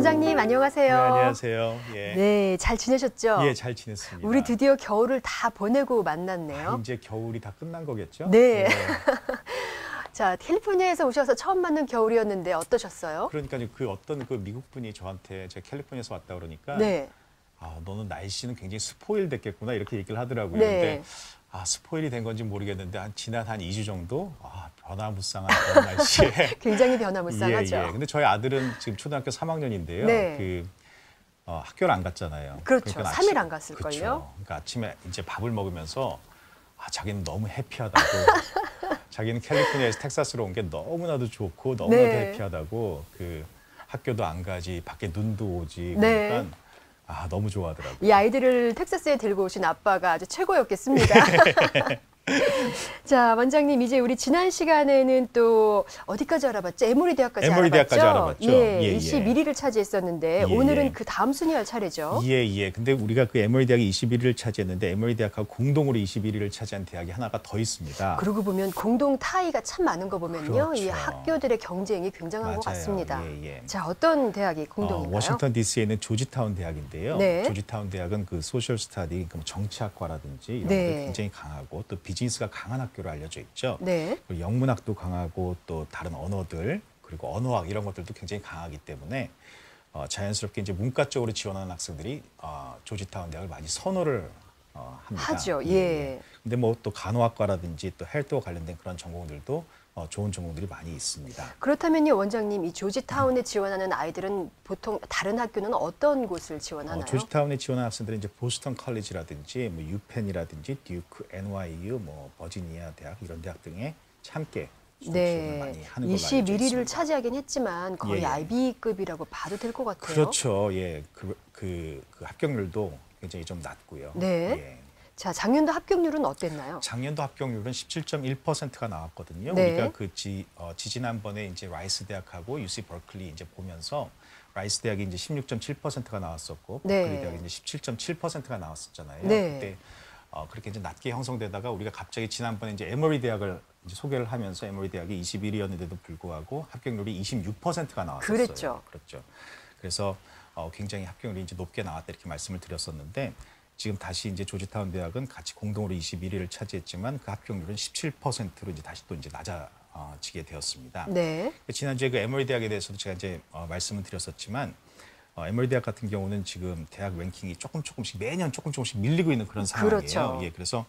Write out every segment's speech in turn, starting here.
원장님 안녕하세요. 네, 안녕하세요. 예. 네, 잘 지내셨죠? 예, 잘 지냈습니다. 우리 드디어 겨울을 다 보내고 만났네요. 이제 겨울이 다 끝난 거겠죠? 네. 예. 자, 캘리포니아에서 오셔서 처음 맞는 겨울이었는데 어떠셨어요? 그러니까 그 어떤 그 미국 분이 저한테 제가 캘리포니아에서 왔다 그러니까 네. 아, 너는 날씨는 굉장히 스포일 됐겠구나 이렇게 얘기를 하더라고요. 네. 근데 스포일이 된 건지 모르겠는데 지난 한 2주 정도 변화무쌍한 그런 날씨에 굉장히 변화무쌍하죠. 예, 예. 근데 저희 아들은 지금 초등학교 3학년인데요. 네. 학교를 안 갔잖아요. 그렇죠. 그러니까 3일 안 갔을걸요? 그렇죠. 그러니까 아침에 이제 밥을 먹으면서 자기는 너무 해피하다고 자기는 캘리포니아에서 텍사스로 온 게 너무나도 좋고 너무나도 네. 해피하다고 학교도 안 가지 밖에 눈도 오지 네. 그러니까 너무 좋아하더라고요. 이 아이들을 텍사스에 들고 오신 아빠가 아주 최고였겠습니다. 자, 원장님 이제 우리 지난 시간에는 또 어디까지 알아봤죠? 에모리 대학까지 에모리 대학까지 알아봤죠. 예, 예, 예. 21위를 차지했었는데 예, 오늘은 예. 그 다음 순위 할 차례죠. 예. 근데 우리가 그 에모리 대학이 21위를 차지했는데 에모리 대학하고 공동으로 21위를 차지한 대학이 하나가 더 있습니다. 그러고 보면 공동 타이가 참 많은 거 보면요. 그렇죠. 이 학교들의 경쟁이 굉장한 맞아요. 것 같습니다. 예. 자, 어떤 대학이 공동인가요? 워싱턴 DC에 있는 조지타운 대학인데요. 네. 조지타운 대학은 그 소셜 스타디, 정치학과라든지 이런 네. 것들 굉장히 강하고 또 비즈니스가 강한 학교로 알려져 있죠. 네. 그리고 영문학도 강하고 또 다른 언어들 그리고 언어학 이런 것들도 굉장히 강하기 때문에 자연스럽게 이제 문과 쪽으로 지원하는 학생들이 조지타운 대학을 많이 선호를 합니다. 하죠. 예. 근데 뭐 또 간호학과라든지 또 헬스와 관련된 그런 전공들도 좋은 전공들이 많이 있습니다. 그렇다면요, 원장님, 이 조지타운에 지원하는 아이들은 보통 다른 학교는 어떤 곳을 지원하나요? 조지타운에 지원하는 학생들은 이제 보스턴 컬리지라든지 뭐 유펜이라든지 듀크, NYU, 뭐 버지니아 대학 이런 대학 등에 함께 지원을 많이 하는 걸로 알려져 21위를 있습니다. 차지하긴 했지만 거의 예. 아이비급이라고 봐도 될 것 같아요. 그렇죠. 예, 그 합격률도 굉장히 좀 낮고요. 네. 예. 자, 작년도 합격률은 어땠나요? 작년도 합격률은 17.1%가 나왔거든요. 네. 우리가 지지난번에 이제 라이스 대학하고 UC 버클리 이제 보면서 라이스 대학이 이제 16.7%가 나왔었고 네. 버클리 대학이 이제 17.7%가 나왔었잖아요. 네. 그때 그렇게 이제 낮게 형성되다가 우리가 갑자기 지난번에 이제 에머리 대학을 이제 소개를 하면서 에머리 대학이 21위였는데도 불구하고 합격률이 26%가 나왔었어요. 그랬죠. 그렇죠. 그래서 굉장히 합격률이 이제 높게 나왔다 이렇게 말씀을 드렸었는데 지금 다시 이제 조지타운 대학은 같이 공동으로 21위를 차지했지만 그 합격률은 17%로 이제 다시 또 이제 낮아지게 되었습니다. 네. 지난주에 그 에머리 대학에 대해서도 제가 이제 말씀을 드렸었지만 에머리 대학 같은 경우는 지금 대학 랭킹이 조금씩 매년 조금씩 밀리고 있는 그런 상황이에요. 그렇죠. 예, 그래서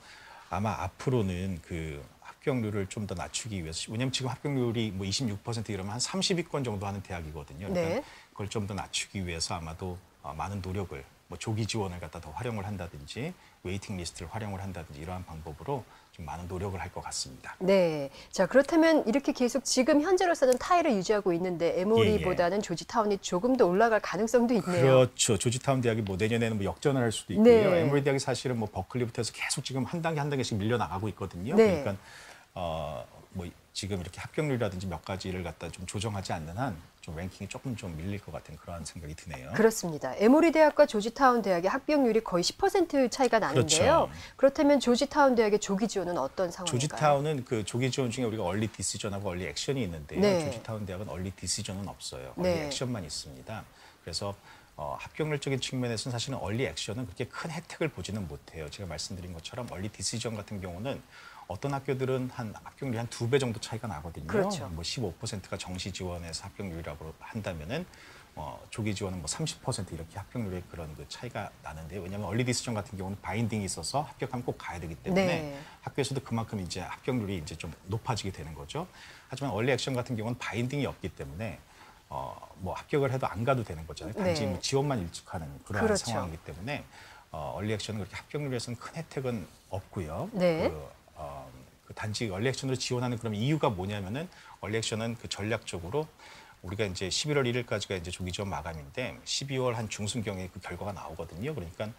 아마 앞으로는 그 합격률을 좀 더 낮추기 위해서 왜냐하면 지금 합격률이 뭐 26% 이러면 한 30위권 정도 하는 대학이거든요. 그러니까 네. 그걸 좀 더 낮추기 위해서 아마도 많은 노력을 뭐 조기 지원을 갖다 더 활용을 한다든지 웨이팅 리스트를 활용을 한다든지 이러한 방법으로 좀 많은 노력을 할 것 같습니다. 네. 자, 그렇다면 이렇게 계속 지금 현재로서는 타이를 유지하고 있는데 에모리보다는 조지타운이 조금 더 올라갈 가능성도 있네요. 그렇죠. 조지타운 대학이 뭐 내년에는 뭐 역전을 할 수도 있고요. 네. 에모리 대학이 사실은 뭐 버클리부터 해서 계속 지금 한 단계씩 밀려나가고 있거든요. 네. 그러니까 뭐 지금 이렇게 합격률이라든지 몇 가지를 갖다 좀 조정하지 않는 한 좀 랭킹이 조금 좀 밀릴 것 같은 그러한 생각이 드네요. 그렇습니다. 에모리 대학과 조지타운 대학의 합격률이 거의 10% 차이가 나는데요. 그렇죠. 그렇다면 조지타운 대학의 조기 지원은 어떤 상황인가요? 조지타운은 그 조기 지원 중에 우리가 얼리 디시전하고 얼리 액션이 있는데요. 네. 조지타운 대학은 얼리 디시전은 없어요. 얼리 네. 액션만 있습니다. 그래서 합격률적인 측면에서는 사실은 얼리 액션은 그렇게 큰 혜택을 보지는 못해요. 제가 말씀드린 것처럼 얼리 디시전 같은 경우는 어떤 학교들은 합격률이 한 2배 정도 차이가 나거든요. 그렇죠. 뭐 15%가 정시 지원에서 합격률이라고 한다면은 조기 지원은 뭐 30% 이렇게 합격률의 그런 그 차이가 나는데 왜냐하면 얼리 디시전 같은 경우는 바인딩이 있어서 합격하면 꼭 가야 되기 때문에 네. 학교에서도 그만큼 이제 합격률이 이제 좀 높아지게 되는 거죠. 하지만 얼리 액션 같은 경우는 바인딩이 없기 때문에 뭐 합격을 해도 안 가도 되는 거잖아요. 단지 네. 뭐 지원만 일찍하는 그런 그렇죠. 상황이기 때문에 얼리 액션은 그렇게 합격률에서는 큰 혜택은 없고요. 네. 그 단지 얼리 액션으로 지원하는 그럼 이유가 뭐냐면은 얼리 액션은 그 전략적으로 우리가 이제 11월 1일까지가 이제 조기 지원 마감인데 12월 한 중순경에 그 결과가 나오거든요. 그러니까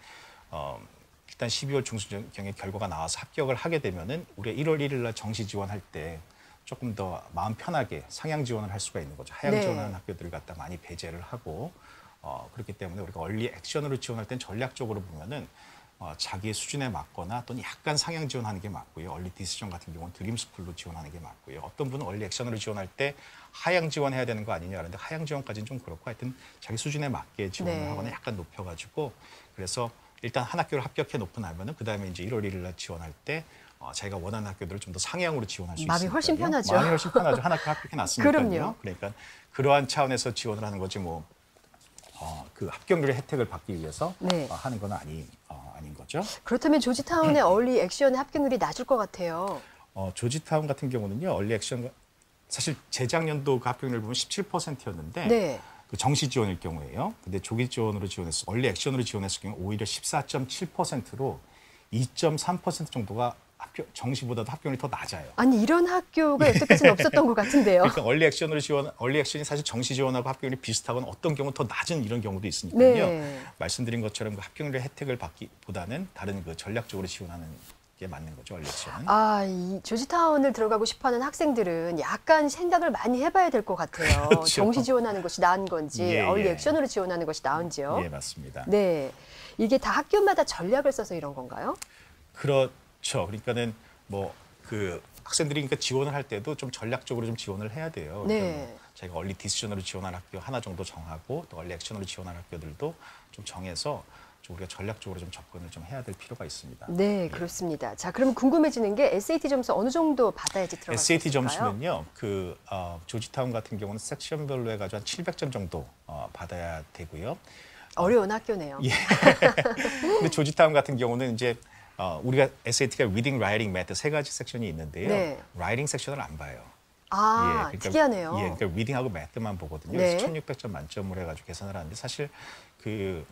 일단 12월 중순경에 결과가 나와서 합격을 하게 되면은 우리가 1월 1일 날 정시 지원할 때 조금 더 마음 편하게 상향 지원을 할 수가 있는 거죠. 하향 네. 지원하는 학교들을 갖다 많이 배제를 하고 그렇기 때문에 우리가 얼리 액션으로 지원할 땐 전략적으로 보면은 자기의 수준에 맞거나 또는 약간 상향 지원하는 게 맞고요. 얼리 디시전 같은 경우는 드림스쿨로 지원하는 게 맞고요. 어떤 분은 얼리 액션으로 지원할 때 하향 지원해야 되는 거 아니냐 그러는데 하향 지원까지는 좀 그렇고 하여튼 자기 수준에 맞게 지원을 네. 하거나 약간 높여가지고 그래서 일단 한 학교를 합격해 놓고 나면은 그다음에 이제 1월 1일 날 지원할 때 자기가 원하는 학교들을 좀 더 상향으로 지원할 수 있으니까요. 마음이 훨씬 편하죠. 마음이 훨씬 편하죠. 한 학교 합격해 놨으니까요. 그럼요. 그러니까 그러한 차원에서 지원을 하는 거지 뭐 그 합격률의 혜택을 받기 위해서 네. 하는 건 아닌 거죠. 그렇다면 조지타운의 얼리 액션의 합격률이 낮을 것 같아요. 조지타운 같은 경우는요. 얼리 액션 사실 재작년도 그 합격률 보면 17%였는데 네. 그 정시 지원일 경우에요. 근데 조기 지원으로 지원했어. 얼리 액션으로 지원했을 경우 오히려 14.7%로 2.3% 정도가 정시보다도 합격률이 더 낮아요. 아니 이런 학교가 여태까지는 없었던 것 같은데요. 그러니까 얼리 액션이 사실 정시 지원하고 합격률이 비슷하거나 어떤 경우는 더 낮은 이런 경우도 있으니까요. 네. 말씀드린 것처럼 그 합격률의 혜택을 받기보다는 다른 그 전략적으로 지원하는 게 맞는 거죠, 얼리 액션은. 이 조지타운을 들어가고 싶어하는 학생들은 약간 생각을 많이 해봐야 될 것 같아요. 그렇죠. 정시 지원하는 것이 나은 건지, 예, 얼리 예. 액션으로 지원하는 것이 나은지요. 예, 맞습니다. 네, 이게 다 학교마다 전략을 써서 이런 건가요? 그렇죠. 그러니까는 뭐 그 학생들이 그러니까 지원을 할 때도 좀 전략적으로 좀 지원을 해야 돼요. 네. 그러니까 뭐 자기가 얼리 디시전으로 지원할 학교 하나 정도 정하고 또 얼리 액션으로 지원할 학교들도 좀 정해서 좀 우리가 전략적으로 좀 접근을 좀 해야 될 필요가 있습니다. 네, 그렇습니다. 자, 그럼 궁금해지는 게 SAT 점수 어느 정도 받아야지 들어갈 수 SAT 있을까요? 점수는요. 조지타운 같은 경우는 섹션별로 해가지고 한 700점 정도 받아야 되고요. 어려운 학교네요. 예. 근데 조지타운 같은 경우는 이제 우리가 SAT가 리딩, 라이팅, 매트 세 가지 섹션이 있는데요. 네. 라이팅 섹션을 안 봐요. 그러니까, 특이하네요. 그러니까 리딩하고 매트만 보거든요. 네. 그래서 1600점 만점으로 해가지고 계산을 하는데 사실 그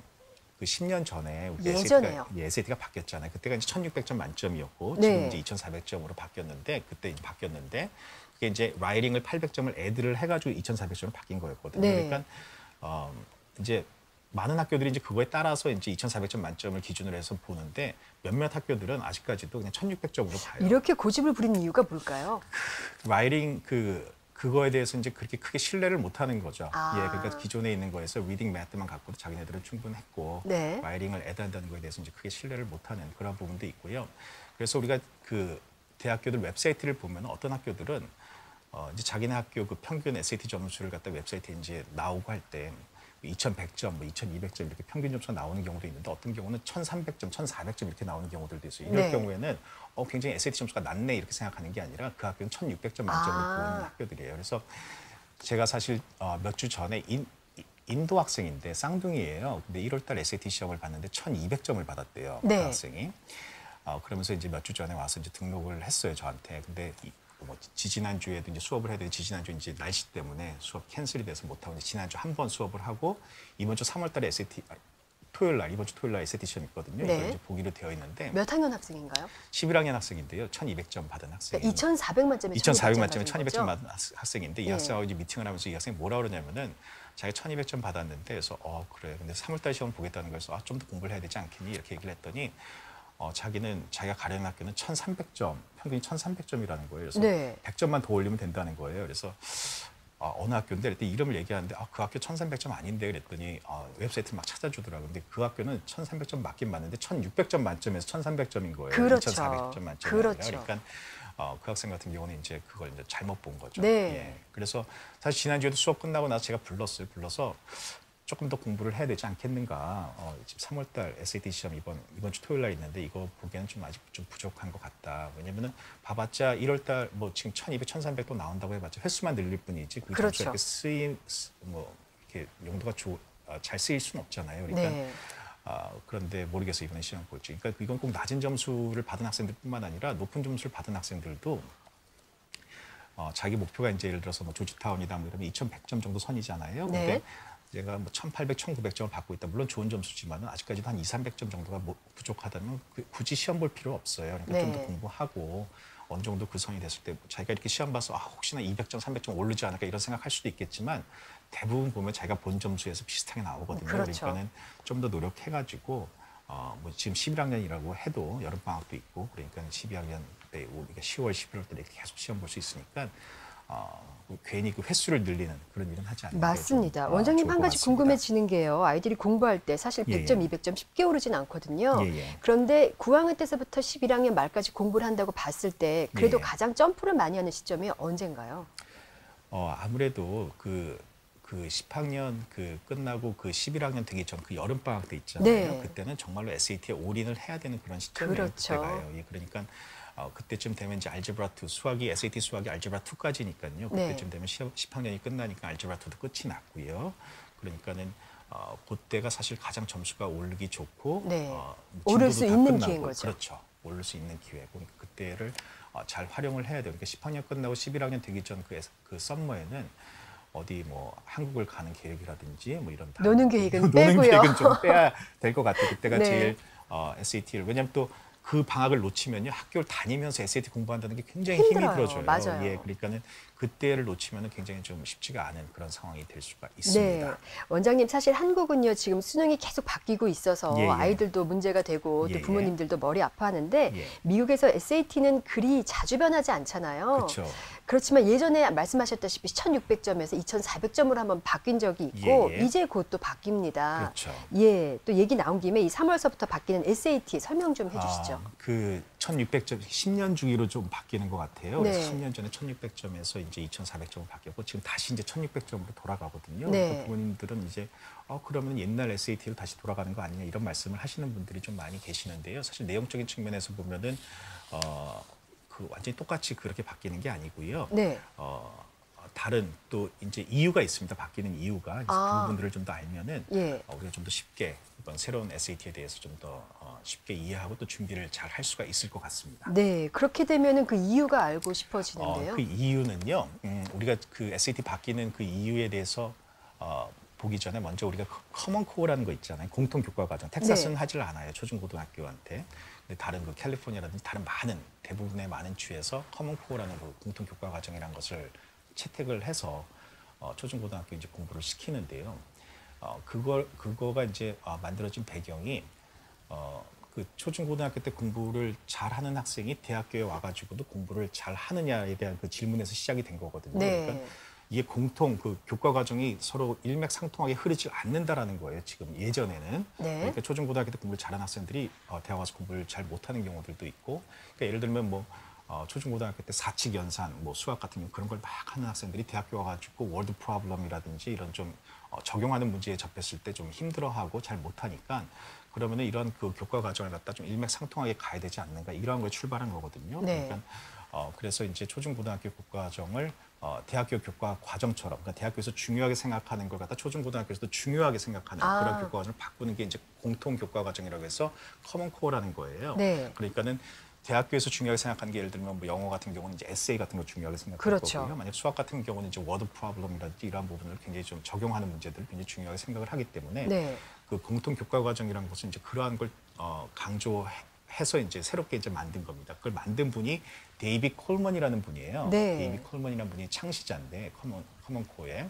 10년 전에 우리 예전에요. SAT가 바뀌었잖아요. 그때가 이제 1600점 만점이었고 네. 지금 이제 2400점으로 바뀌었는데 그때 이제 바뀌었는데 그게 이제 라이팅을 800점을 애드를 해가지고 2400점으로 바뀐 거였거든요. 네. 그러니까 이제 많은 학교들이 이제 그거에 따라서 이제 2,400점 만점을 기준으로 해서 보는데 몇몇 학교들은 아직까지도 그냥 1,600점으로 봐요. 이렇게 고집을 부리는 이유가 뭘까요? 라이팅 그거에 대해서 이제 그렇게 크게 신뢰를 못 하는 거죠. 아. 그러니까 기존에 있는 거에서 리딩 매트만 갖고도 자기네들은 충분했고 네. 라이팅을 애드한다는 거에 대해서 이제 크게 신뢰를 못 하는 그런 부분도 있고요. 그래서 우리가 그 대학교들 웹사이트를 보면 어떤 학교들은 이제 자기네 학교 그 평균 SAT 점수를 갖다 웹사이트에 이제 나오고 할 때 2,100점, 뭐 2,200점 이렇게 평균 점수가 나오는 경우도 있는데 어떤 경우는 1,300점, 1,400점 이렇게 나오는 경우들도 있어요. 이럴 네. 경우에는 굉장히 SAT 점수가 낮네 이렇게 생각하는 게 아니라 그 학교는 1,600점 만점을 보는 학교들이에요. 그래서 제가 사실 몇 주 전에 인도 학생인데 쌍둥이에요. 근데 1월 달 SAT 시험을 봤는데 1,200점을 받았대요. 네. 그 학생이. 그러면서 이제 몇 주 전에 와서 이제 등록을 했어요, 저한테. 근데 뭐 지지난주에도 이제 수업을 해야 되는데 지지난주 이제 날씨 때문에 수업 캔슬이 돼서 못 하고 지난주 한 번 수업을 하고 이번 주 3월 달에 이번 주 토요일 날 SAT 시험 있거든요. 네. 이거 이제 보기로 되어 있는데 몇 학년 학생인가요? 11학년 학생인데요. 1,200점 받은 학생. 그러니까 2,400만점에 2,400 만점에 1,200점 1,200점 받은 학생인데 이 예. 학생하고 이제 미팅을 하면서 이 학생이 뭐라 그러냐면은 자기가 1,200점 받았는데 그래서 그래. 근데 3월 달 시험 보겠다는 거여서 좀 더 공부를 해야 되지 않겠니? 이렇게 얘기를 했더니 자기는 자기가 가려는 학교는 1,300점, 평균이 1,300점이라는 거예요. 그래서 네. 100점만 더 올리면 된다는 거예요. 그래서 어느 학교인데 그랬더니 이름을 얘기하는데 그 학교 1,300점 아닌데 그랬더니 웹사이트를 막 찾아주더라고요. 근데 그 학교는 1,300점 맞긴 맞는데 1,600점 만점에서 1,300점인 거예요. 그렇죠. 2,400점 만점이 그렇죠. 아니라. 그러니까 그 학생 같은 경우는 이제 그걸 이제 잘못 본 거죠. 네. 예. 그래서 사실 지난주에도 수업 끝나고 나서 제가 불렀어요. 불러서 조금 더 공부를 해야 되지 않겠는가. 지금 3월달 SAT 시험 이번 주 토요일 날 있는데 이거 보기에는 좀 아직 좀 부족한 것 같다. 왜냐면은 봐봤자 1월달 뭐 지금 1,200, 1,300 또 나온다고 해봤자 횟수만 늘릴 뿐이지 그 그렇죠. 점수가 이렇게 이렇게 용도가 잘 쓰일 수는 없잖아요. 그러니까 네. 그런데 모르겠어요 이번에 시험 볼지. 그러니까 이건 꼭 낮은 점수를 받은 학생들뿐만 아니라 높은 점수를 받은 학생들도 자기 목표가 이제 예를 들어서 뭐 조지타운이다 뭐 이러면 2,100점 정도 선이잖아요. 네. 근데 제가 뭐 1,800, 1,900점을 받고 있다. 물론 좋은 점수지만은 아직까지도 한 200, 300점 정도가 부족하다면 굳이 시험 볼 필요 없어요. 그러니까 네. 좀 더 공부하고 어느 정도 그 선이 됐을 때 자기가 이렇게 시험 봐서 혹시나 200점, 300점 오르지 않을까 이런 생각할 수도 있겠지만 대부분 보면 자기가 본 점수에서 비슷하게 나오거든요. 그렇죠. 그러니까는 좀 더 노력해가지고 뭐 지금 11학년이라고 해도 여름 방학도 있고 그러니까 12학년 때 우리가 10월, 11월 때 이렇게 계속 시험 볼 수 있으니까 괜히 그 횟수를 늘리는 그런 일은 하지 않는 맞습니다. 게 좀, 원장님 좋을 한 것 가지 같습니다. 궁금해지는 게요. 아이들이 공부할 때 사실 100점, 200점 쉽게 오르진 않거든요. 예, 예. 그런데 9학년 때서부터 11학년 말까지 공부를 한다고 봤을 때 그래도 예. 가장 점프를 많이 하는 시점이 언젠가요? 아무래도 그 10학년 끝나고 그 11학년 되기 전 그 여름 방학 때 있잖아요. 네. 그때는 정말로 SAT에 올인을 해야 되는 그런 시점이에요. 그렇죠. 그때가요. 예, 그러니까 그때쯤 되면 이제 알제브라 2 수학이 SAT 수학이 알제브라 2까지니까요. 네. 그때쯤 되면 10학년이 끝나니까 알제브라 2도 끝이 났고요. 그러니까는 그때가 사실 가장 점수가 오르기 좋고 네. 진도도 오를 수 다 있는 끝나고, 기회인 거죠. 그렇죠. 오를 수 있는 기회고 그러니까 그때를 잘 활용을 해야 돼요. 그러니까 10학년 끝나고 11학년 되기 전 그 썸머에는 어디 뭐 한국을 가는 계획이라든지 뭐 이런 노는 계획은 노는 빼고요. 계획은 좀 빼야 될 것 같아요. 그때가 네. 제일 SAT를 왜냐하면 또 그 방학을 놓치면요 학교를 다니면서 SAT 공부한다는 게 굉장히 힘들어요. 힘이 들어져요. 맞아요. 예, 그러니까는 그때를 놓치면은 굉장히 좀 쉽지가 않은 그런 상황이 될 수가 있습니다. 네, 원장님 사실 한국은요 지금 수능이 계속 바뀌고 있어서 예, 예. 아이들도 문제가 되고 예, 또 예. 부모님들도 머리 아파하는데 예. 미국에서 SAT는 그리 자주 변하지 않잖아요. 그렇죠. 그렇지만 예전에 말씀하셨다시피 1,600점에서 2,400점으로 한번 바뀐 적이 있고 예, 예. 이제 곧 또 바뀝니다. 그렇죠. 예, 또 얘기 나온 김에 이 3월서부터 바뀌는 SAT 설명 좀 해주시죠. 그 1,600점 10년 주기로 좀 바뀌는 것 같아요. 네. 그래서 10년 전에 1,600점에서 이제 2,400점으로 바뀌었고 지금 다시 이제 1,600점으로 돌아가거든요. 네. 그러니까 부모님들은 이제 그러면 옛날 SAT로 다시 돌아가는 거 아니냐 이런 말씀을 하시는 분들이 좀 많이 계시는데요. 사실 내용적인 측면에서 보면은 완전히 똑같이 그렇게 바뀌는 게 아니고요. 네. 다른 또 이제 이유가 있습니다. 바뀌는 이유가 이제 그 부분들을 좀 더 알면은 예. 우리가 좀 더 쉽게 이번 새로운 SAT에 대해서 좀 더 쉽게 이해하고 또 준비를 잘 할 수가 있을 것 같습니다. 네, 그렇게 되면은 그 이유가 알고 싶어지는데요. 그 이유는요. 우리가 그 SAT 바뀌는 그 이유에 대해서 보기 전에 먼저 우리가 커먼 코어라는 거 있잖아요. 공통 교과 과정. 텍사스는 네. 하질 않아요. 초중고등학교한테. 근데 다른 그 캘리포니아라든지 다른 대부분의 많은 주에서 커먼 코어라는 그 공통 교과 과정이라는 것을 채택을 해서 초중고등학교 이제 공부를 시키는데요. 그거가 이제 만들어진 배경이 그 초중고등학교 때 공부를 잘하는 학생이 대학교에 와가지고도 공부를 잘하느냐에 대한 그 질문에서 시작이 된 거거든요. 네. 그러니까 이게 공통 그 교과 과정이 서로 일맥상통하게 흐르지 않는다라는 거예요. 지금 예전에는. 네. 그러니까 초중고등학교 때 공부를 잘하는 학생들이 대학 와서 공부를 잘 못하는 경우들도 있고. 그러니까 예를 들면 뭐 초중고등학교 때 사칙 연산, 뭐 수학 같은 경우 그런 걸 막 하는 학생들이 대학교 와가지고 월드 프로블럼이라든지 이런 좀 적용하는 문제에 접했을 때 좀 힘들어하고 잘 못하니까 그러면은 이런 그 교과 과정을 갖다 좀 일맥상통하게 가야 되지 않는가 이러한 거에 출발한 거거든요. 네. 그러니까 그래서 이제 초중고등학교 교과 과정을 대학교 교과 과정처럼 그러니까 대학교에서 중요하게 생각하는 걸 갖다 초중고등학교에서도 중요하게 생각하는 그런 교과 과정을 바꾸는 게 이제 공통 교과 과정이라고 해서 커먼 코어라는 거예요. 네. 그러니까는 대학교에서 중요하게 생각하는 게 예를 들면 뭐 영어 같은 경우는 이제 에세이 같은 거 중요하게 생각할 그렇죠. 거고요. 만약 수학 같은 경우는 이제 워드 프로블럼이라든지 이러한 부분을 굉장히 좀 적용하는 문제들을 굉장히 중요하게 생각을 하기 때문에 네. 그 공통 교과 과정이라는 것은 이제 그러한 걸 강조해서 이제 새롭게 이제 만든 겁니다. 그걸 만든 분이 데이비 콜먼이라는 분이에요. 네. 데이비 콜먼이라는 분이 창시자인데 커먼 코어에.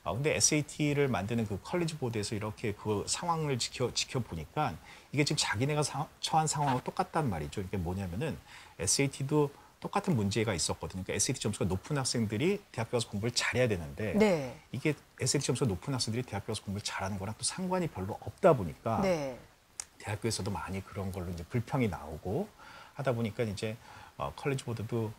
근데 SAT를 만드는 그 컬리지 보드에서 이렇게 그 상황을 지켜보니까 이게 지금 자기네가 처한 상황하고 똑같단 말이죠. 이게 뭐냐면은 SAT도 똑같은 문제가 있었거든요. 그러니까 SAT 점수가 높은 학생들이 대학교 가서 공부를 잘해야 되는데 네. 이게 SAT 점수가 높은 학생들이 대학교 가서 공부를 잘하는 거랑 또 상관이 별로 없다 보니까 네. 대학교에서도 많이 그런 걸로 이제 불평이 나오고 하다 보니까 이제 컬리지 보드도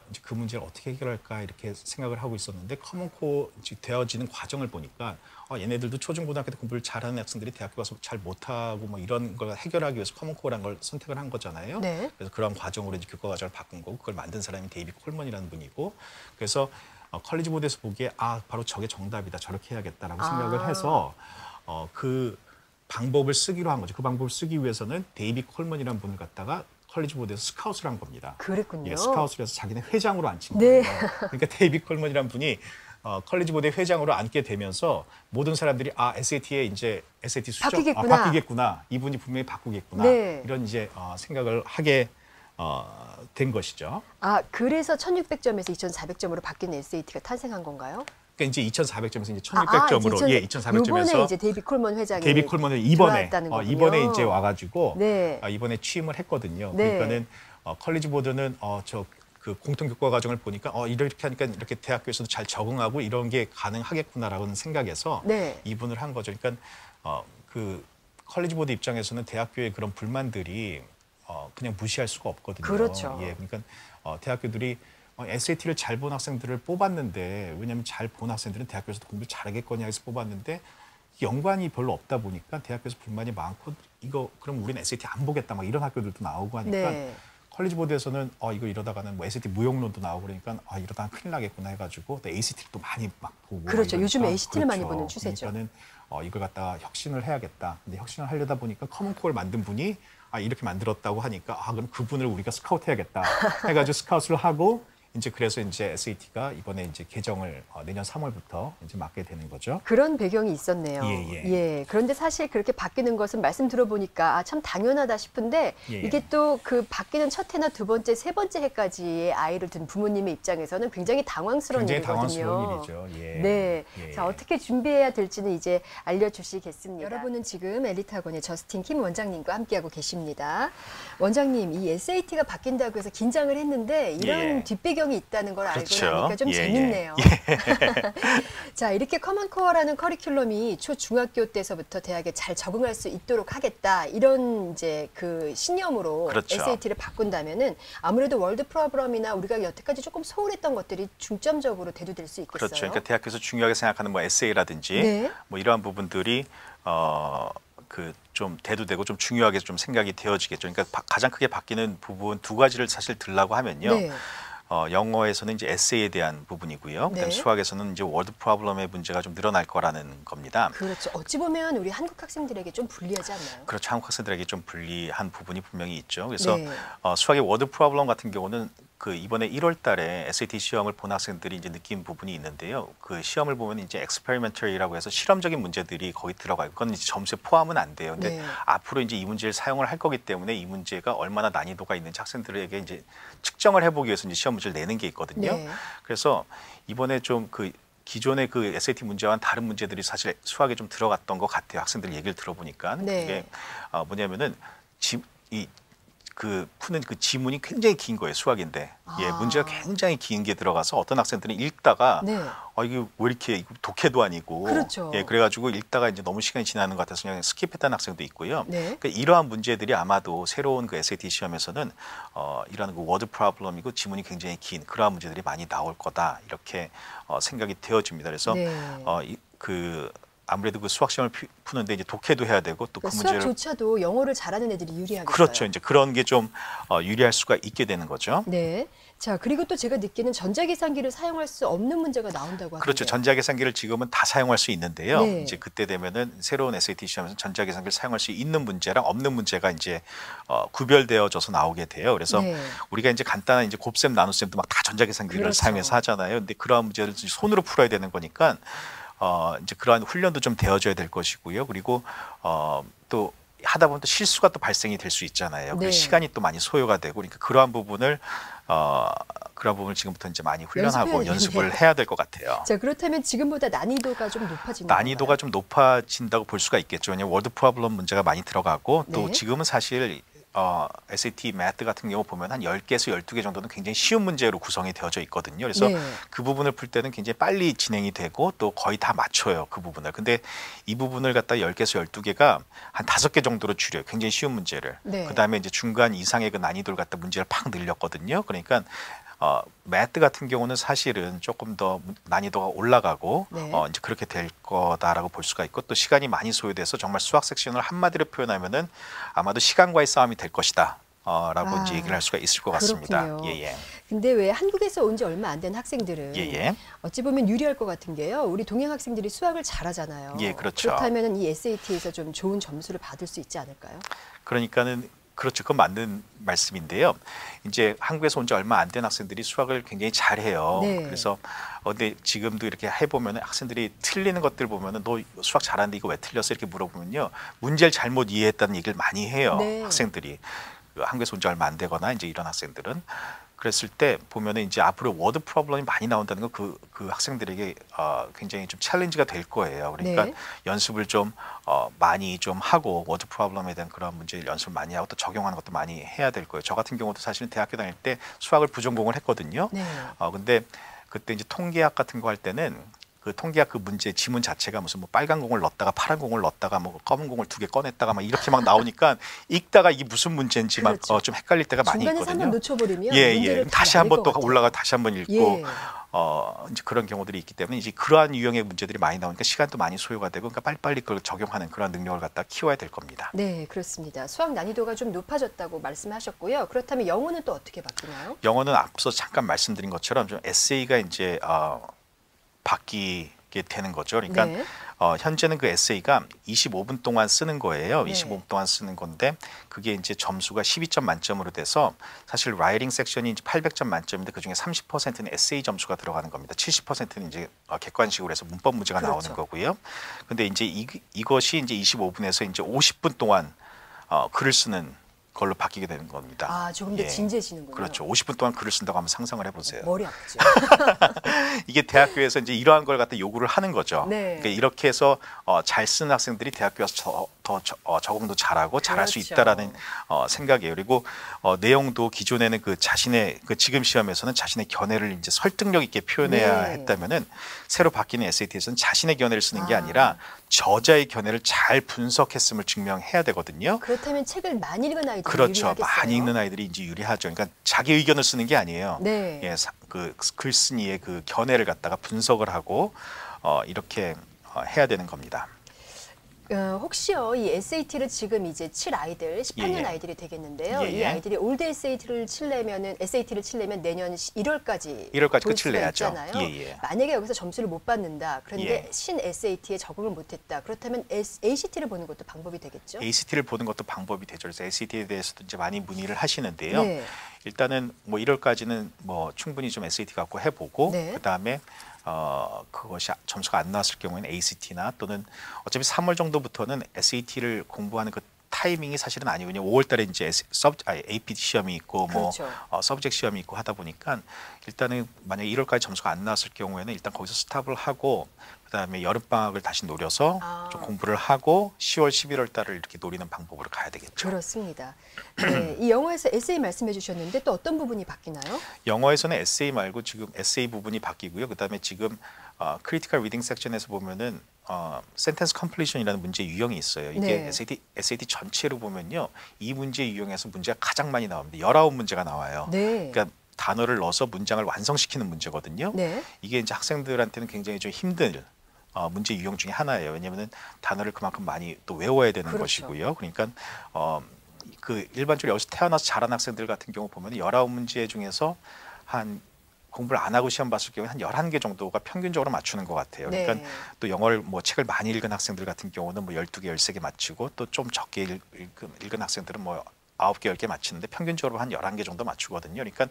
이제 그 문제를 어떻게 해결할까 이렇게 생각을 하고 있었는데 커먼코어 되어지는 과정을 보니까 얘네들도 초중고등학교 때 공부를 잘하는 학생들이 대학교 가서 잘 못하고 뭐 이런 걸 해결하기 위해서 커먼코어라는 걸 선택을 한 거잖아요. 네. 그래서 그런 과정으로 이제 교과 과정을 바꾼 거고 그걸 만든 사람이 데이비 콜먼이라는 분이고 그래서 컬리지 보드에서 보기에 바로 저게 정답이다 저렇게 해야겠다라고 생각을 해서 그 방법을 쓰기로 한 거죠. 그 방법을 쓰기 위해서는 데이비 콜먼이라는 분을 갖다가 컬리지 보드에서 스카웃을 한 겁니다. 그랬군요. 예, 스카웃을 해서 자기네 회장으로 앉힌 네. 거예요. 그러니까 데이비 콜먼이라는 분이 컬리지 보드의 회장으로 앉게 되면서 모든 사람들이 SAT에 이제 SAT 수정 바뀌겠구나. 이분이 분명히 바꾸겠구나. 네. 이런 이제 생각을 하게 된 것이죠. 그래서 1,600점에서 2,400점으로 바뀐 SAT가 탄생한 건가요? 그러니까 이제 2,400점에서 이제 1,600점으로 예, 2,400점에서 이번에 이제 데이비 콜먼 회장이 데이비 콜먼은 이번에 이제 와가지고 네. 이번에 취임을 했거든요. 네. 그러니까는 컬리지 보드는 그 공통 교과 과정을 보니까 이렇게 하니까 이렇게 대학교에서도 잘 적응하고 이런 게 가능하겠구나라는 생각에서 네. 이분을 한 거죠. 그러니까 그 컬리지 보드 입장에서는 대학교의 그런 불만들이 그냥 무시할 수가 없거든요. 그렇죠. 예, 그러니까 대학교들이 SAT를 잘 본 학생들을 뽑았는데, 왜냐하면 잘 본 학생들은 대학교에서도 공부 잘하겠거니 해서 뽑았는데 연관이 별로 없다 보니까 대학교에서 불만이 많고, 이거 그럼 우리는 SAT 안 보겠다 막 이런 학교들도 나오고 하니까 네. 컬리지 보드에서는 이거 이러다가는 뭐 SAT 무용론도 나오고 그러니까 이러다가 큰일 나겠구나 해가지고 또 ACT를 또 많이 막 보고. 그렇죠. 요즘 ACT를 많이 그렇죠. 보는 추세죠. 그러니까는 이걸 갖다가 혁신을 해야겠다. 근데 혁신을 하려다 보니까 커먼코어를 만든 분이 이렇게 만들었다고 하니까 그럼 그분을 우리가 스카우트해야겠다 해가지고 스카우트를 하고, 이제 그래서 이제 SAT가 이번에 이제 개정을 내년 3월부터 이제 맡게 되는 거죠. 그런 배경이 있었네요. 예. 그런데 사실 그렇게 바뀌는 것은 말씀 들어보니까 참 당연하다 싶은데 예. 이게 또 그 바뀌는 첫 해나 두 번째, 세 번째 해까지의 아이를 둔 부모님의 입장에서는 굉장히 당황스러운 굉장히 일이거든요. 당황스러운 일이죠. 예. 네. 예. 자, 어떻게 준비해야 될지는 이제 알려주시겠습니다. 여러분은 지금 엘리트학원의 저스틴 킴 원장님과 함께하고 계십니다. 원장님, 이 SAT가 바뀐다고 해서 긴장을 했는데 이런 예. 뒷배경이 있다는 걸 그렇죠. 알고 나니까 좀 예, 재밌네요. 자, 이렇게 커먼코어라는 커리큘럼이 초중학교 때서부터 대학에 잘 적응할 수 있도록 하겠다. 이런 이제 그 신념으로 그렇죠. SAT를 바꾼다면은 아무래도 월드 프로그램이나 우리가 여태까지 조금 소홀했던 것들이 중점적으로 대두될 수 있겠어요. 그렇죠. 그러니까 대학교에서 중요하게 생각하는 뭐 에세이라든지 네. 뭐 이러한 부분들이 그 좀 대두되고 좀 중요하게 좀 생각이 되어지겠죠. 그러니까 가장 크게 바뀌는 부분 두 가지를 사실 들라고 하면요. 네. 영어에서는 이제 에세이에 대한 부분이고요. 그다음에 네. 수학에서는 이제 워드 프로블럼의 문제가 좀 늘어날 거라는 겁니다. 그렇죠. 어찌 보면 우리 한국 학생들에게 좀 불리하지 않나요? 그렇죠. 한국 학생들에게 좀 불리한 부분이 분명히 있죠. 그래서 네. 수학의 워드 프로블럼 같은 경우는 그 이번에 1월 달에 SAT 시험을 본 학생들이 이제 느낀 부분이 있는데요. 그 시험을 보면 이제 experimental이라고 해서 실험적인 문제들이 거기 들어가요. 그건 이제 점수에 포함은 안 돼요. 근데 네. 앞으로 이제 이 문제를 사용을 할 거기 때문에 이 문제가 얼마나 난이도가 있는지 학생들에게 이제 측정을 해보기 위해서 이제 시험 문제를 내는 게 있거든요. 네. 그래서 이번에 좀 그 기존의 그 SAT 문제와는 다른 문제들이 사실 수학에 좀 들어갔던 것 같아요. 학생들 얘기를 들어보니까. 네. 그게 뭐냐면은 그 푸는 그 지문이 굉장히 긴 거예요. 수학인데. 예, 문제가 굉장히 긴 게 들어가서 어떤 학생들은 읽다가 네. 이게 왜 이렇게 독해도 아니고. 그렇죠. 예, 그래가지고 읽다가 이제 너무 시간이 지나는 것 같아서 그냥 스킵했다는 학생도 있고요. 네. 그러니까 이러한 문제들이 아마도 새로운 그 SAT 시험에서는 이러한 그 워드 프로블럼이고 지문이 굉장히 긴 그러한 문제들이 많이 나올 거다 이렇게 생각이 되어집니다. 그래서 네. 아무래도 그 수학 시험을 푸는데 이제 독해도 해야 되고 또 그 그러니까 문제를 수학조차도 영어를 잘하는 애들이 유리하겠어요. 그렇죠. 이제 그런 게 좀 유리할 수가 있게 되는 거죠. 네. 자, 그리고 또 제가 느끼는 전자계산기를 사용할 수 없는 문제가 나온다고 하던데요. 그렇죠. 전자계산기를 지금은 다 사용할 수 있는데요. 네. 이제 그때 되면은 새로운 SAT 시험에서 전자계산기를 사용할 수 있는 문제랑 없는 문제가 이제 구별되어져서 나오게 돼요. 그래서 네. 우리가 이제 간단한 이제 곱셈, 나눗셈도 막 다 전자계산기를 그렇죠. 사용해서 하잖아요. 근데 그러한 문제를 손으로 풀어야 되는 거니까 이제 그러한 훈련도 좀 되어줘야 될 것이고요. 그리고 또 하다 보면 또 실수가 또 발생이 될 수 있잖아요. 네. 그 시간이 또 많이 소요가 되고, 그러니까 그러한 부분을 지금부터 이제 많이 훈련하고 연습을 해야 될 것 같아요. 자, 그렇다면 지금보다 난이도가 좀 높아지는 난이도가 건가요? 좀 높아진다고 볼 수가 있겠죠. 왜냐하면 워드 프로블럼 문제가 많이 들어가고 또 네. 지금은 사실 SAT 매트 같은 경우 보면 한 10개에서 12개 정도는 굉장히 쉬운 문제로 구성이 되어져 있거든요. 그래서 네. 그 부분을 풀 때는 굉장히 빨리 진행이 되고 또 거의 다 맞춰요. 그 부분을. 근데 이 부분을 갖다 10개에서 12개가 한 5개 정도로 줄여요. 굉장히 쉬운 문제를. 네. 그다음에 이제 중간 이상의 그 난이도를 갖다 문제를 팍 늘렸거든요. 그러니까 매트 같은 경우는 사실은 조금 더 난이도가 올라가고 네. 이제 그렇게 될 거다라고 볼 수가 있고 또 시간이 많이 소요돼서 정말 수학 섹션을 한마디로 표현하면은 아마도 시간과의 싸움이 될 것이다. 라고 이제 얘기를 할 수가 있을 것 같습니다. 그렇군요. 예. 근데 왜 한국에서 온 지 얼마 안 된 학생들은 예. 어찌 보면 유리할 것 같은 게요. 우리 동양 학생들이 수학을 잘하잖아요. 예, 그렇죠. 그렇다면 이 SAT에서 좀 좋은 점수를 받을 수 있지 않을까요? 그러니까는 그렇죠. 그건 맞는 말씀인데요. 이제 한국에서 온 지 얼마 안 된 학생들이 수학을 굉장히 잘해요. 네. 그래서 근데 지금도 이렇게 해보면 학생들이 틀리는 것들 보면은 너 수학 잘하는데 이거 왜 틀렸어? 이렇게 물어보면요. 문제를 잘못 이해했다는 얘기를 많이 해요. 네. 학생들이. 한국에서 온 지 얼마 안 되거나 이제 이런 학생들은. 그랬을 때 보면은 이제 앞으로 워드 프로블럼이 많이 나온다는 건 그 학생들에게 굉장히 좀 챌린지가 될 거예요. 그러니까 네. 연습을 좀 많이 좀 하고 워드 프로블럼에 대한 그런 문제를 연습을 많이 하고 또 적용하는 것도 많이 해야 될 거예요. 저 같은 경우도 사실은 대학교 다닐 때 수학을 부전공을 했거든요. 네. 근데 그때 이제 통계학 같은 거 할 때는 그 통계학 그 문제 지문 자체가 무슨 뭐 빨간 공을 넣었다가 파란 공을 넣었다가 뭐 검은 공을 2개 꺼냈다가 막 이렇게 막 나오니까 읽다가 이게 무슨 문제인지 막 그렇죠. 좀 헷갈릴 때가 많이 중간에서 있거든요. 한번 놓쳐버리면 예, 문제를 다 다시 알 한번 것 또 같아요. 올라가 다시 한번 읽고 예. 이제 그런 경우들이 있기 때문에 이제 그러한 유형의 문제들이 많이 나오니까 시간도 많이 소요가 되고 그러니까 빨리빨리 그걸 적용하는 그런 능력을 갖다 키워야 될 겁니다. 네, 그렇습니다. 수학 난이도가 좀 높아졌다고 말씀하셨고요. 그렇다면 영어는 또 어떻게 바뀌나요? 영어는 앞서 잠깐 말씀드린 것처럼 좀 에세이가 이제 바뀌게 되는 거죠. 그러니까 네. 현재는 그 에세이가 25분 동안 쓰는 거예요. 네. 25분 동안 쓰는 건데 그게 이제 점수가 12점 만점으로 돼서 사실 라이팅 섹션이 이제 800점 만점인데 그중에 30%는 에세이 점수가 들어가는 겁니다. 70%는 이제 객관식으로 해서 문법 문제가 그렇죠. 나오는 거고요. 근데 이제 이것이 이제 25분에서 이제 50분 동안 글을 쓰는 걸로 바뀌게 되는 겁니다. 아, 조금 더 예. 진지해지는군요. 그렇죠. 50분 동안 글을 쓴다고 한번 상상을 해보세요. 머리 아프죠. 이게 대학교에서 이제 이러한 걸 갖다 요구를 하는 거죠. 네. 그러니까 이렇게 해서 잘 쓰는 학생들이 대학교 와서 더 적응도 잘하고 잘할 수 그렇죠. 있다라는 생각이에요. 그리고 내용도 기존에는 그 자신의 그 지금 시험에서는 자신의 견해를 이제 설득력 있게 표현해야 네. 했다면은 새로 바뀌는 SAT에서는 자신의 견해를 쓰는 게 아니라 저자의 견해를 잘 분석했음을 증명해야 되거든요. 그렇다면 책을 많이 읽은 아이들이 그렇죠. 유리하겠어요? 많이 읽는 아이들이 이제 유리하죠. 그러니까 자기 의견을 쓰는 게 아니에요. 네. 예, 그 글쓴이의 그 견해를 갖다가 분석을 하고 이렇게 해야 되는 겁니다. 혹시요, 이 SAT를 지금 이제 칠 아이들, 18년 예, 예. 아이들이 되겠는데요. 예, 이 예. 아이들이 올드 SAT를 치려면 내년 1월까지 1월까지 볼 끝을 수가 내야죠. 있잖아요. 예, 예. 만약에 여기서 점수를 못 받는다. 그런데 예. 신 SAT에 적응을 못했다. 그렇다면 ACT를 보는 것도 방법이 되겠죠? ACT를 보는 것도 방법이 되죠. 그래서 ACT에 대해서도 이제 많이 문의를 하시는데요. 네. 일단은 뭐 1월까지는 뭐 충분히 좀 SAT 갖고 해보고 네. 그다음에 그것이 점수가 안 나왔을 경우에는 ACT나 또는 어차피 3월 정도부터는 SAT를 공부하는 그 타이밍이 사실은 아니군요. 5월달에 이제 AP 시험이 있고 그렇죠. 뭐 서브젝트 시험이 있고 하다 보니까 일단은 만약 1월까지 점수가 안 나왔을 경우에는 일단 거기서 스탑을 하고 그다음에 여름 방학을 다시 노려서 좀 공부를 하고 10월, 11월 달을 이렇게 노리는 방법으로 가야 되겠죠. 그렇습니다. 네, 이 영어에서 에세이 말씀해 주셨는데 또 어떤 부분이 바뀌나요? 영어에서는 에세이 말고 지금 에세이 부분이 바뀌고요. 그다음에 지금 크리티컬 리딩 섹션에서 보면은 센텐스 컴플리션이라는 문제 유형이 있어요. 이게 네. SAT 전체로 보면요. 이 문제 유형에서 문제가 가장 많이 나옵니다. 19문제가 나와요. 네. 그러니까 단어를 넣어서 문장을 완성시키는 문제거든요. 네. 이게 이제 학생들한테는 굉장히 좀 힘든 문제 유형 중에 하나예요. 왜냐하면 단어를 그만큼 많이 또 외워야 되는 그렇죠. 것이고요. 그러니까 그 일반적으로 여기서 태어나서 자란 학생들 같은 경우 보면 19문제 중에서 한 공부를 안 하고 시험 봤을 경우에 한 11개 정도가 평균적으로 맞추는 것 같아요. 그러니까 네. 또 영어를 뭐 책을 많이 읽은 학생들 같은 경우는 뭐 12개, 13개 맞추고 또 좀 적게 읽은 학생들은 뭐 9개, 10개 맞추는데 평균적으로 한 11개 정도 맞추거든요. 그러니까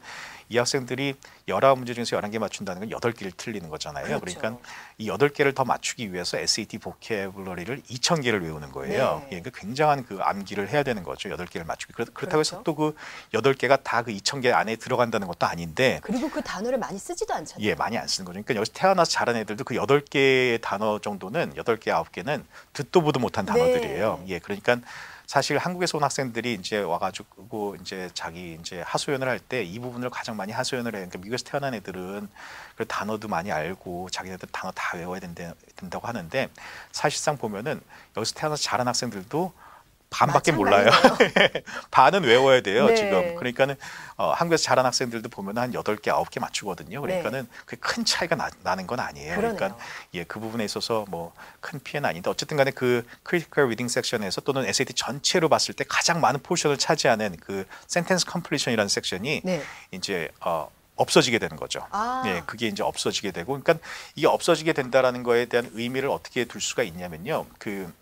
이 학생들이 19문제 중에서 11개 맞춘다는 건 8개를 틀리는 거잖아요. 그렇죠. 그러니까 이 8개를 더 맞추기 위해서 SAT 보캐블러리를 2,000개를 외우는 거예요. 네. 그러니까 굉장한 그 암기를 해야 되는 거죠. 8개를 맞추기. 그렇다고 그렇죠. 해서 또 그 8개가 다 그 2,000개 안에 들어간다는 것도 아닌데 그리고 그 단어를 많이 쓰지도 않잖아요. 예, 많이 안 쓰는 거죠. 그러니까 여기서 태어나서 자란 애들도 그 8개의 단어 정도는 8개, 9개는 듣도 보도 못한 단어들이에요. 네. 예, 그러니까 사실 한국에서 온 학생들이 이제 와가지고 이제 자기 이제 하소연을 할 때 이 부분을 가장 많이 하소연을 해요. 그러니까 미국에서 태어난 애들은 그 단어도 많이 알고 자기네들 단어 다 외워야 된다고 하는데 사실상 보면은 여기서 태어나서 자란 학생들도 반밖에 몰라요. 반은 외워야 돼요, 네. 지금. 그러니까는 한국에서 자란 학생들도 보면 한 8개, 9개 맞추거든요. 그러니까는 그게 큰 차이가 나는 건 아니에요. 그러네요. 그러니까 예, 그 부분에 있어서 뭐 큰 피해는 아닌데 어쨌든 간에 그 크리티컬 리딩 섹션에서 또는 SAT 전체로 봤을 때 가장 많은 포션을 차지하는 그 센텐스 컴플리션이라는 섹션이 네. 이제 없어지게 되는 거죠. 아. 네, 그게 이제 없어지게 되고, 그러니까 이게 없어지게 된다라는 거에 대한 의미를 어떻게 둘 수가 있냐면요. 그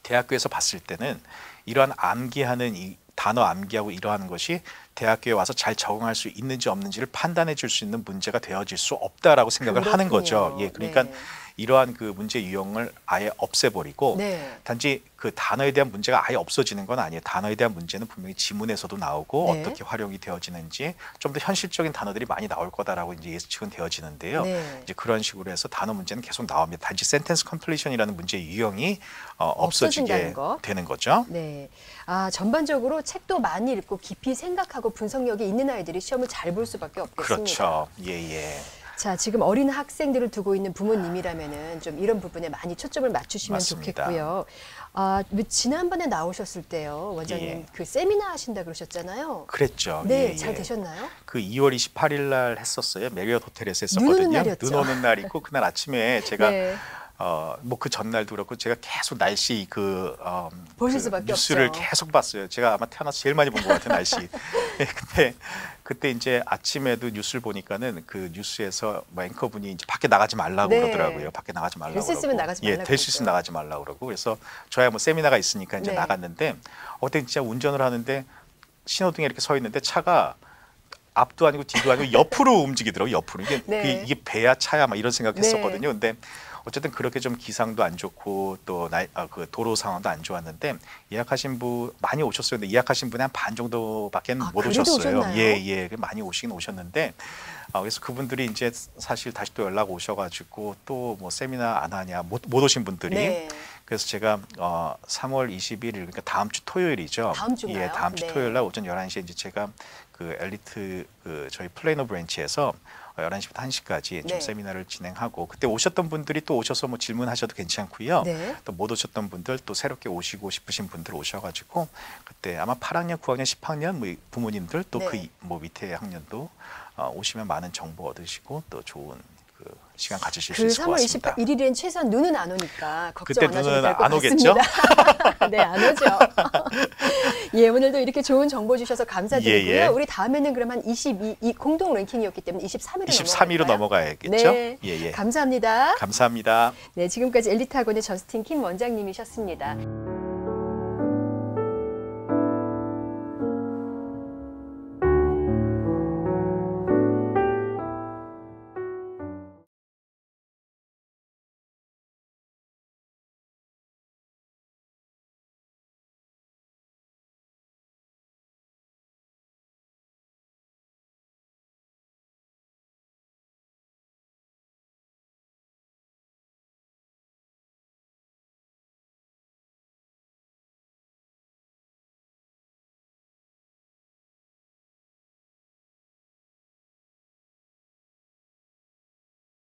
대학교에서 봤을 때는 이러한 암기하는 이 단어 암기하고 이러한 것이 대학교에 와서 잘 적응할 수 있는지 없는지를 판단해 줄 수 있는 문제가 되어질 수 없다라고 생각을 하는 거죠. 그렇군요. 예, 그러니까 네. 이러한 그 문제 유형을 아예 없애버리고 네. 단지 그 단어에 대한 문제가 아예 없어지는 건 아니에요. 단어에 대한 문제는 분명히 지문에서도 나오고 네. 어떻게 활용이 되어지는지 좀 더 현실적인 단어들이 많이 나올 거다라고 이제 예측은 되어지는데요. 네. 이제 그런 식으로 해서 단어 문제는 계속 나옵니다. 단지 센텐스 컴플리션이라는 문제 유형이 없어진다는 없어지게 거. 되는 거죠. 네. 아, 전반적으로 책도 많이 읽고 깊이 생각하고 분석력이 있는 아이들이 시험을 잘 볼 수밖에 없겠습니다. 그렇죠. 예. 자, 지금 어린 학생들을 두고 있는 부모님이라면은 좀 이런 부분에 많이 초점을 맞추시면 맞습니다. 좋겠고요. 아, 지난번에 나오셨을 때요, 원장님 예. 그 세미나 하신다 그러셨잖아요. 그랬죠. 네, 예. 잘 되셨나요? 그 2월 28일 날 했었어요. 메리엇 호텔에서 눈 오는 했었거든요. 날이었죠. 눈 오는 날이고 그날 아침에 제가 네. 뭐 그 전날도 그렇고 제가 계속 날씨 보실 그 수밖에 뉴스를 없죠. 계속 봤어요. 제가 아마 태어나서 제일 많이 본 것 같은 날씨. 예, 근데 그때 이제 아침에도 뉴스를 보니까는 그 뉴스에서 뭐 앵커분이 이제 밖에 나가지 말라고 네. 그러더라고요. 밖에 나가지 말라고. 될 수 있으면 나가지 말라고 될 수 있으면 그러죠. 나가지 말라고 그러고 그래서 저야 뭐 세미나가 있으니까 이제 네. 나갔는데 어때 진짜 운전을 하는데 신호등에 이렇게 서 있는데 차가 앞도 아니고 뒤도 아니고 옆으로 움직이더라고요. 옆으로. 네. 이게 배야 차야 막 이런 생각했었거든요. 네. 근데 어쨌든 그렇게 좀 기상도 안 좋고 또 그 도로 상황도 안 좋았는데 예약하신 분 많이 오셨어요. 근데 예약하신 분이 한 반 정도밖에 못 그래도 오셨어요. 오셨나요? 예. 많이 오시긴 오셨는데 그래서 그분들이 이제 사실 다시 또 연락 오셔가지고 또 뭐 세미나 안 하냐 못 오신 분들이 네. 그래서 제가 3월 21일 그러니까 다음 주 토요일이죠. 다음 주인가요? 예, 다음 주 네. 토요일 날 오전 11시에 이제 제가 그 엘리트 그 저희 플레이너 브랜치에서 11시부터 1시까지 좀 네. 세미나를 진행하고 그때 오셨던 분들이 또 오셔서 뭐 질문하셔도 괜찮고요. 네. 또 못 오셨던 분들 또 새롭게 오시고 싶으신 분들 오셔가지고 그때 아마 8학년, 9학년, 10학년 뭐 부모님들 또 그 네. 뭐 밑에 학년도 오시면 많은 정보 얻으시고 또 좋은 그 시간 가지실 수 그 있을 것 3월 같습니다. 21일엔 최소한 눈은 안 오니까 걱정 그때 안 하셔도 눈은 될 것 안 오겠죠? 같습니다. 네, 안 오죠. 예, 오늘도 이렇게 좋은 정보 주셔서 감사드리고요. 예. 우리 다음에는 그럼 한 22, 공동 랭킹이었기 때문에 23위로 23위로 넘어가야겠죠? 네, 예. 감사합니다. 감사합니다. 네, 지금까지 엘리트 학원의 저스틴 킴 원장님이셨습니다.